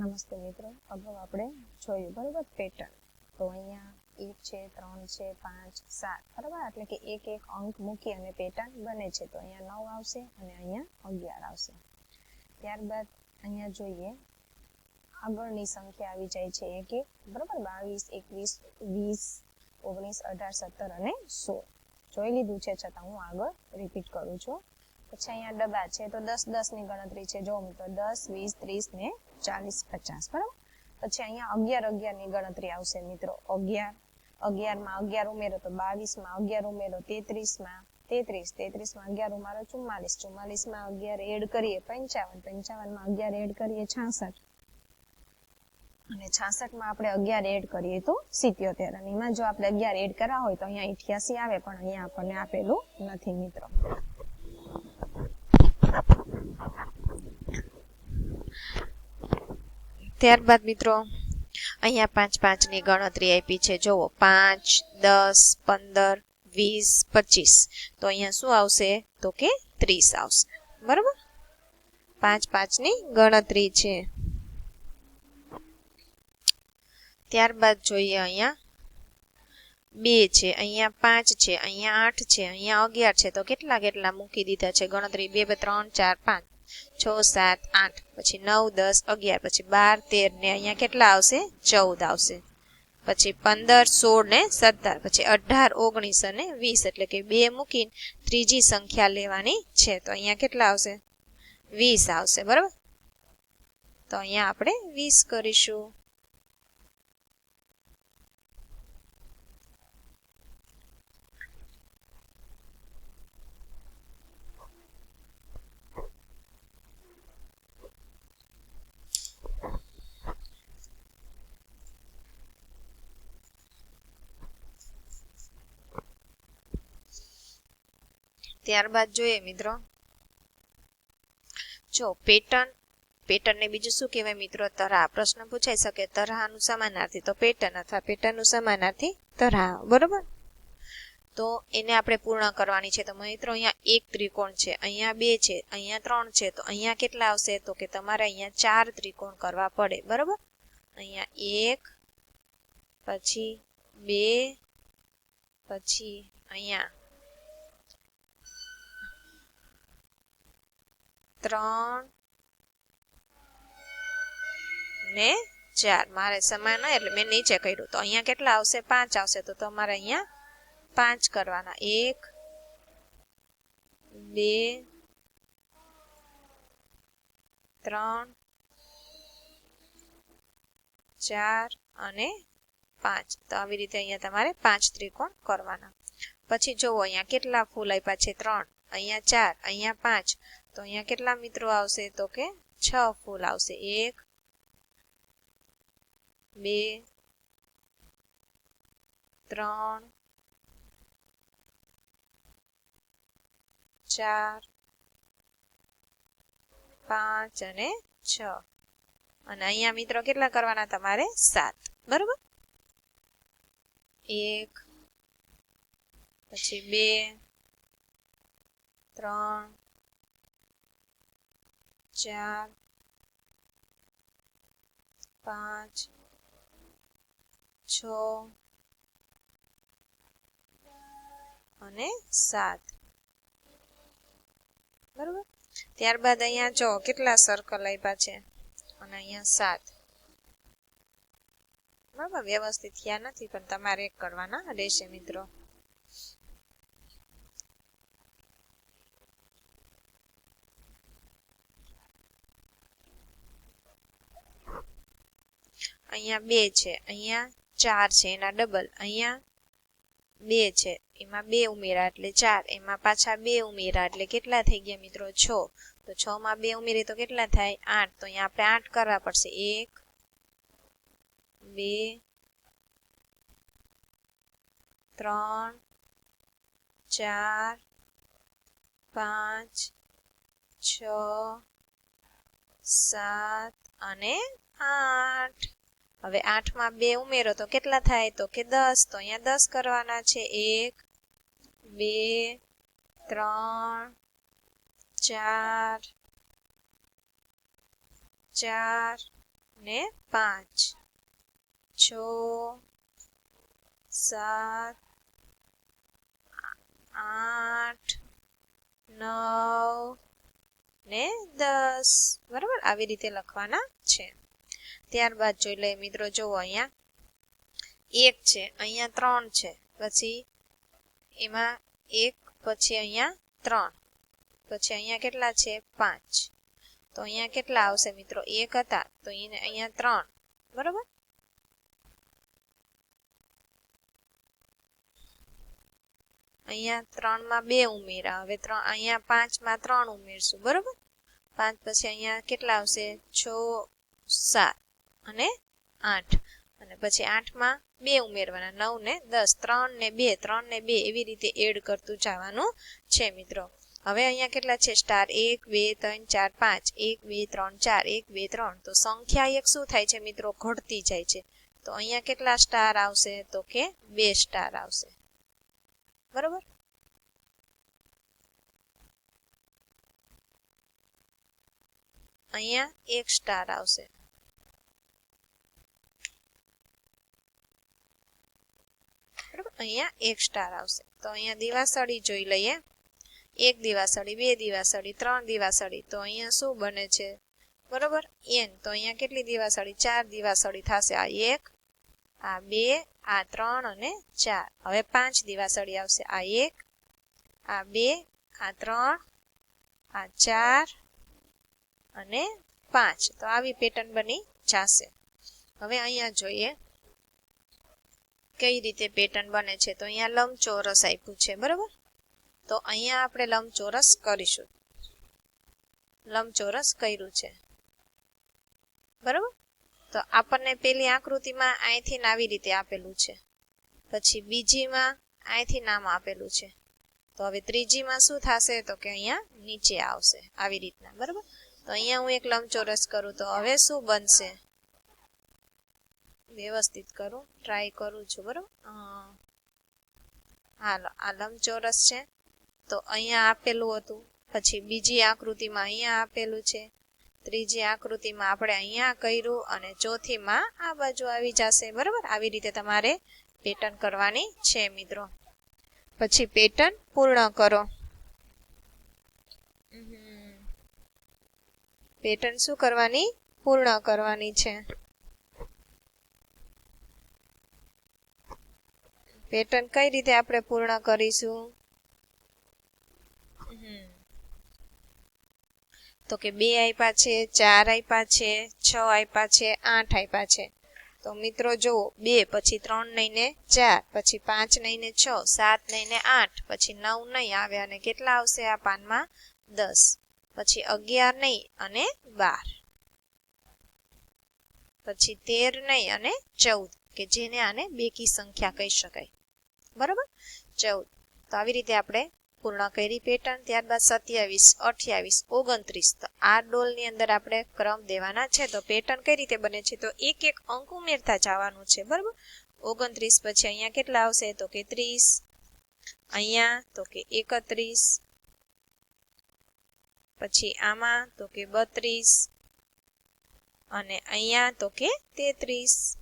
નમસ્તે મિત્રો, અગાઉ આપણે જોયું બરાબર પેટર્ન. તો અહીંયા 1 છે, 3 છે, 5, 7 બરાબર, એટલે કે એક એક અંક મૂકી અને પેટર્ન બને છે. તો અહીંયા 9 આવશે અને અહીંયા 11 આવશે. ત્યારબાદ અહીંયા જોઈએ આગળની સંખ્યા આવી જાય છે એક એક બરાબર, 22, 21, 20, 19, 18, 17 અને 16 જોઈ લીધું છે, છતાં હું આગળ રિપીટ કરું છું. પછી અહીંયા ડબ્બા છે તો 10 10 ની ગણતરી છે. જો મિત્રો 10, 20, 30 ને 40, 50 બરાબર. પછી અહીંયા 11 11 ની ગણતરી આવશે મિત્રો. 11 11 માં 11 ઉમેરો તો 22, માં 11 ઉમેરો 33, માં 33, 33 માં 11 ઉમેરો 44, 44 માં 11 એડ કરીએ 55, 55 માં 11 એડ કરીએ 66 અને 66 માં આપણે 11 એડ કરીએ તો 77. અને એમાં જો આપણે 11 એડ કરવા હોય તો અહીંયા 88 આવે, પણ અહીંયા આપણને આપેલું નથી મિત્રો. ત્યારબાદ મિત્રો અહીંયા 5 5 ની ગણતરી આપી છે. જુઓ 5, 10, 15, 20, 25. તો અહીંયા શું આવશે તો કે 30 આવશે બરાબર. 5 5 ની ગણતરી છે. ત્યારબાદ જોઈએ અહીંયા 2 છે, અહીંયા 5 છે, અહીંયા 8 છે, અહીંયા 11 છે. તો કેટલા કેટલા મૂકી દીધા છે ગણતરી? 2 3 4 5 6 7 8 પછી 9 10 11 પછી 12 13 ને અહીંયા કેટલા આવશે? 14 આવશે. પછી 15 16 ને 17 પછી 18 19 અને 20, એટલે કે 2 મૂકીને ત્રીજી સંખ્યા લેવાની છે. તો અહીંયા કેટલા આવશે? 20 આવશે બરાબર. તો અહીંયા આપણે 20 કરીશું. ત્યારબાદ જોઈએ મિત્રો, જો પેટર્નને બીજું શું કહેવાય મિત્રો? તરાહ. પ્રશ્ન પૂછાઈ શકે તરાહનું સમાનાર્થી તો પેટર્ન અથવા પેટર્નનું સમાનાર્થી તરાહ બરોબર. તો એને આપણે પૂર્ણ કરવાની છે. તો મિત્રો અહીંયા એક ત્રિકોણ છે, અહીંયા 2 છે, અહીંયા 3 છે. તો અહીંયા કેટલા આવશે તો કે તમારે અહીંયા 4 ત્રિકોણ કરવા પડે બરોબર. અહીંયા 1 પછી 2 પછી અહીંયા 3 ને 4. મારે સમાન હોય એટલે મેં નીચે કર્યું. તો અહીંયા કેટલા આવશે? 5 આવશે. તો તમારે અહીંયા 5 કરવાના. 1 2 3 4 અને 5. તો આવી રીતે અહીંયા તમારે 5 ત્રિકોણ કરવાના. પછી જુઓ અહીંયા કેટલા ફૂલ આપ્યા છે? 3, અહીંયા 4, અહીંયા 5. તો અહીંયા કેટલા મિત્રો આવશે તો કે 6 ફૂલ આવશે. 1 2 3 4 5 અને 6. અને અહીંયા મિત્રો કેટલા કરવાના તમારે? 7 બરોબર. 1 પછી 2 3 4 5 6 અને 7 બરોબર. ત્યારબાદ અહીંયા જો કેટલા સર્કલ આપ્યા છે અને અહીંયા 7 બરોબર. વ્યવસ્થિત થયા નથી, પણ તમારે એક કરવાના રહેશે મિત્રો. અહીંયા 2 છે, અહીંયા 4 છે, એના ડબલ. અહીંયા 2 છે, એમાં 2 ઉમેરા એટલે 4, એમાં પાછા 2 ઉમેરા એટલે કેટલા થઈ ગયા મિત્રો? 6. તો 6 માં 2 ઉમેરીએ તો કેટલા થાય? 8. તો અહીંયા આપણે 8 કરવા પડશે. 1 2 3 4 5 6 7 અને 8. હવે 8 માં 2 ઉમેરો તો કેટલા થાય તો કે 10. તો અહીંયા 10 કરવાના છે. 1 2 3 4 4 ને 5, 6, 7, 8, 9 ને 10 બરાબર આવી રીતે લખવાના છે. ત્યારબાદ જોઈ લઈએ મિત્રો, જુઓ અહીંયા 1 છે, અહીંયા 3 છે, પછી એમાં 1, પછી અહીંયા 3, પછી અહીંયા કેટલા છે 5, તો અહીંયા કેટલા આવશે મિત્રો 1 હતા તો અહીંયા 3 બરાબર. અહીંયા 3 માં 2 ઉમેરા, હવે અહીંયા 5 માં 3 ઉમેરશું બરાબર. 5 પછી અહીંયા કેટલા આવશે 6, 7 અને 8, અને પછી 8 માં 2 ઉમેરવાના 9 ને 10, 3 ને 2, 3 ને 2 એવી રીતે એડ કરતું જવાનું છે મિત્રો. હવે અહીંયા કેટલા છે સ્ટાર 1, 2, 3, 4, 5, 1, 2, 3, 4, 1, 2, 3, તો સંખ્યા એક શું થાય છે મિત્રો ઘટતી જાય છે. તો અહીંયા કેટલા સ્ટાર આવશે તો કે 2 સ્ટાર આવશે બરાબર. અહીંયા 1 સ્ટાર આવશે. બરાબર, અહીંયા 1 સ્ટાર આવશે. તો અહીંયા દિવાસળી જોઈ લઈએ. 1 દિવાસળી, 2 દિવાસળી, 3 દિવાસળી, તો અહીંયા શું બને છે બરાબર n. તો અહીંયા કેટલી દિવાસળી 4 દિવાસળી થશે. આ 1, આ 2, આ 3 અને 4. હવે 5 દિવાસળી આવશે. આ 1, આ 2, આ 3, આ 4 અને 5. તો આવી પેટર્ન બની જશે. હવે અહીંયા જોઈએ કઈ રીતે પેટર્ન બને છે. તો અહીંયા લંબચોરસ આપ્યું છે બરાબર. તો અહીંયા આપણે લંબચોરસ કરીશું. લંબચોરસ કર્યું છે બરાબર. તો આપણને પેલી આકૃતિમાં અહીંથી આવી રીતે આપેલું છે, પછી બીજીમાં અહીંથી નામ આપેલું છે. તો હવે ત્રીજીમાં શું થશે તો કે અહીંયા નીચે આવશે આવી રીતના બરાબર. તો અહીંયા હું એક લંબચોરસ કરું તો હવે શું બનશે, વ્યવસ્થિત કરું, ટ્રાય કરું છું બરાબર. હાલો, આ લંબચોરસ છે. તો અહીંયા આપેલું હતું, પછી બીજી આકૃતિમાં અહીંયા આપેલું છે, ત્રીજી આકૃતિમાં આપણે અહીંયા કર્યું, અને ચોથીમાં આ બાજુ આવી જશે બરાબર. આવી રીતે તમારે પેટર્ન કરવાની છે મિત્રો. પછી પેટર્ન પૂર્ણ કરો. પેટર્ન શું કરવાની, પૂર્ણ કરવાની છે. પેટર્ન કઈ રીતે આપણે પૂર્ણ કરીશું તો કે 2 આપ્યા છે, 4 આપ્યા છે, 6 આપ્યા છે, 8 આપ્યા છે. તો મિત્રો જુઓ 2 પછી 3 નહીં ને 4, પછી 5 નહીં ને 6, 7 નહીં ને 8, પછી 9 નહીં આવે અને કેટલા આવશે આ પાનમાં 10, પછી 11 નહીં અને 12, પછી 13 નહીં અને 14, કે જેને આને બેકી સંખ્યા કહી શકાય બરાબર 14. તો આવી રીતે આપણે પૂર્ણ કરી પેટર્ન. ત્યારબાદ 27, 28, 29. તો આ ડોલની અંદર આપણે ક્રમ દેવાના છે. તો પેટર્ન કઈ રીતે બને છે તો એક એક અંક ઉમેરતા જવાનું છે બરાબર. 29 પછી અહીંયા કેટલા આવશે તો કે 30, અહીંયા તો કે 31, પછી આમાં તો કે 32, અને અહીંયા તો કે 33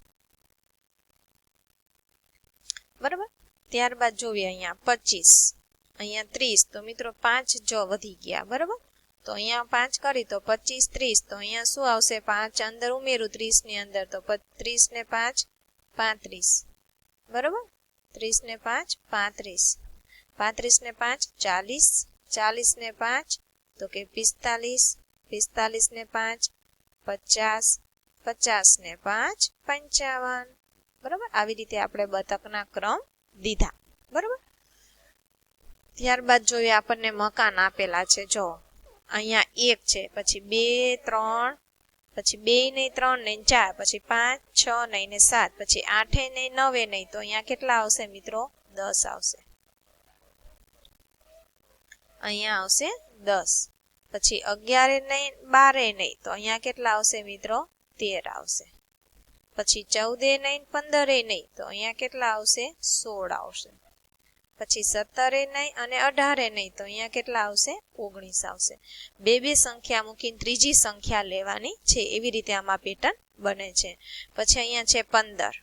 બરાબર. ત્યારબાદ જોઈએ અહીંયા 25, અહીંયા 30. તો મિત્રો 5 જો વધી ગયા બરાબર. તો અહીંયા 5 કરી તો 25, 30. તો અહીંયા શું આવશે 5 અંદર ઉમેરું 30 ની અંદર, તો 30 ને 5 35 બરાબર. 30 ને 5 35, 35 ને 5 40, 40 ને 5 તો કે 45, 45 ને 5 50, 50 ને 5 55 બરાબર. આવી રીતે આપણે બતકના ક્રમ દીધા બરાબર. ત્યારબાદ જોઈએ આપણને મકાન આપેલા છે. જો અહીંયા 1 છે, પછી 2, 3, પછી 2 નહીં 3 નહીં 4, પછી 5, 6 નહીં ને 7, પછી 8 નહીં 9 નહીં. તો અહીંયા કેટલા આવશે મિત્રો 10 આવશે. અહીંયા આવશે 10, પછી 11 નહીં 12 નહીં. તો અહીંયા કેટલા આવશે મિત્રો 13 આવશે. પછી 14 નહીં 15 નહીં. તો અહીંયા કેટલા આવશે 16 આવશે. પછી 17 નહીં અને 18 નહીં, તો અહીંયા કેટલા આવશે? 19 આવશે. બે સંખ્યા મૂકીને ત્રીજી સંખ્યા લેવાની છે, એવી રીતે આમાં પેટર્ન બને છે. પછી અહીંયા છે 15.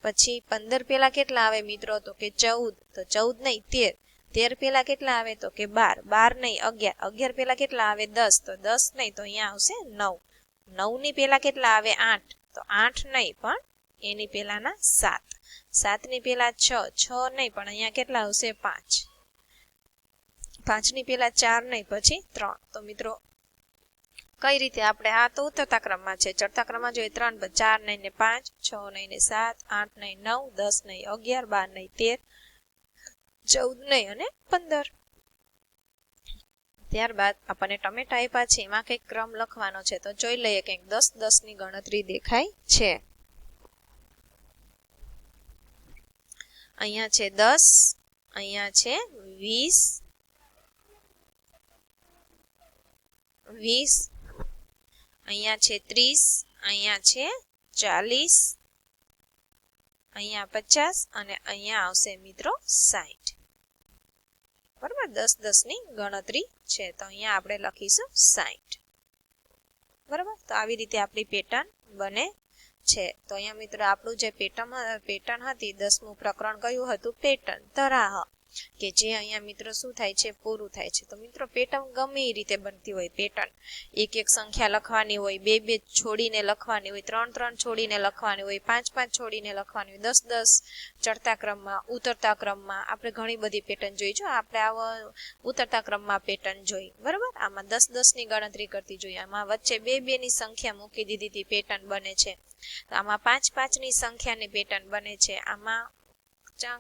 પછી 15 પેલા કેટલા આવે મિત્રો? તો કે 14. તો 14 નહીં 13. 13 પેલા કેટલા આવે? તો કે 12. 12 નહીં 11. 11 પેલા કેટલા આવે? 10. તો 10 નહીં, તો અહીંયા આવશે 9. 9 ની પેલા કેટલા આવે? 8. તો 8 નહીં, પણ એની પેલાના 7. 7 ની પેલા 6. 6 નહીં, પણ અહીંયા કેટલા આવશે? 5. 5 ની પેલા 4 નહીં, પછી 3. તો મિત્રો કઈ રીતે આપણે આ તો ઉતરતા ક્રમમાં છે, ચડતા ક્રમમાં જોઈએ 3, 4 નહીં ને 5, 6 નહીં ને 7, 8 નહીં 9, 10 નહીં 11, 12 નહીં 13, 14 નહીં અને 15. ત્યારબાદ આપણને ટમેટા આપ્યા છે, એમાં કંઈક ક્રમ લખવાનો છે. તો જોઈ લઈએ, કંઈક 10 10 ની ગણતરી દેખાય છે. અહીંયા છે 10, અહીંયા છે 20, 20, અહીંયા છે 30, અહીંયા છે 40, અહીંયા 50 અને અહીંયા આવશે મિત્રો 60. બરાબર, 10 10 ની ગણતરી છે, તો અહીંયા આપણે લખીશું 60. બરાબર, તો આવી રીતે આપણી પેટર્ન બને છે. તો અહીંયા મિત્રો આપણું જે પેટર્ન હતી, 10મું પ્રકરણ કયું હતું? પેટર્ન તરાહ, કે જે અહીંયા મિત્રો શું થાય છે? પૂરું થાય છે. તો મિત્રો પેટર્ન ગમે એ રીતે બનતી હોય, પેટર્ન એક એક સંખ્યા લખવાની હોય, બે બે છોડીને લખવાની હોય, 3 3 છોડીને લખવાની હોય, 5 5 છોડીને લખવાની હોય, 10 10 ચડતા ક્રમમાં, ઉતરતા ક્રમમાં આપણે ઘણી બધી પેટર્ન જોઈ. જો આપણે આવા ઉતરતા ક્રમમાં પેટર્ન જોઈ, બરાબર. આમાં 10 10 ની ગણતરી કરતી જોઈ, આમાં વચ્ચે બે બે ની સંખ્યા મૂકી દીધી, પેટર્ન બને છે. આમાં 5 5 ની સંખ્યાની પેટર્ન બને છે, આમાં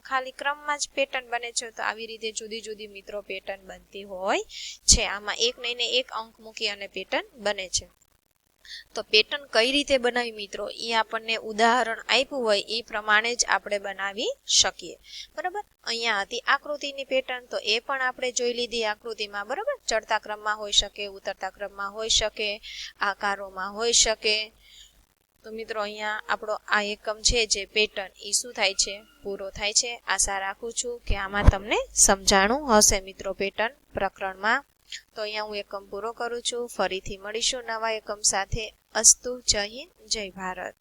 ખાલી ક્રમમાં જ પેટર્ન બને છે. તો આવી રીતે જુદી જુદી મિત્રો પેટર્ન બનતી હોય છે. આમાં એક નહીં ને એક અંક મૂકી અને પેટર્ન બને છે. તો પેટર્ન કઈ રીતે બનાવી મિત્રો, એ આપણને ઉદાહરણ આપ્યું હોય એ પ્રમાણે જ આપણે બનાવી શકીએ. બરાબર, અહીંયા હતી આકૃતિની પેટર્ન, તો એ પણ આપણે જોઈ લીધી આકૃતિમાં. બરાબર, ચડતા ક્રમમાં હોઈ શકે, ઉતરતા ક્રમમાં હોઈ શકે, આકારોમાં હોઈ શકે. તો મિત્રો અહીંયા આપણો આ એકમ છે જે પેટર્ન, એ શું થાય છે? પૂરો થાય છે. આશા રાખું છું કે આમાં તમને સમજાણું હશે મિત્રો પેટર્ન પ્રકરણમાં. તો અહીંયા હું એકમ પૂરો કરું છું. ફરીથી મળીશું નવા એકમ સાથે. અસ્તુ. જય હિન્દ, જય ભારત.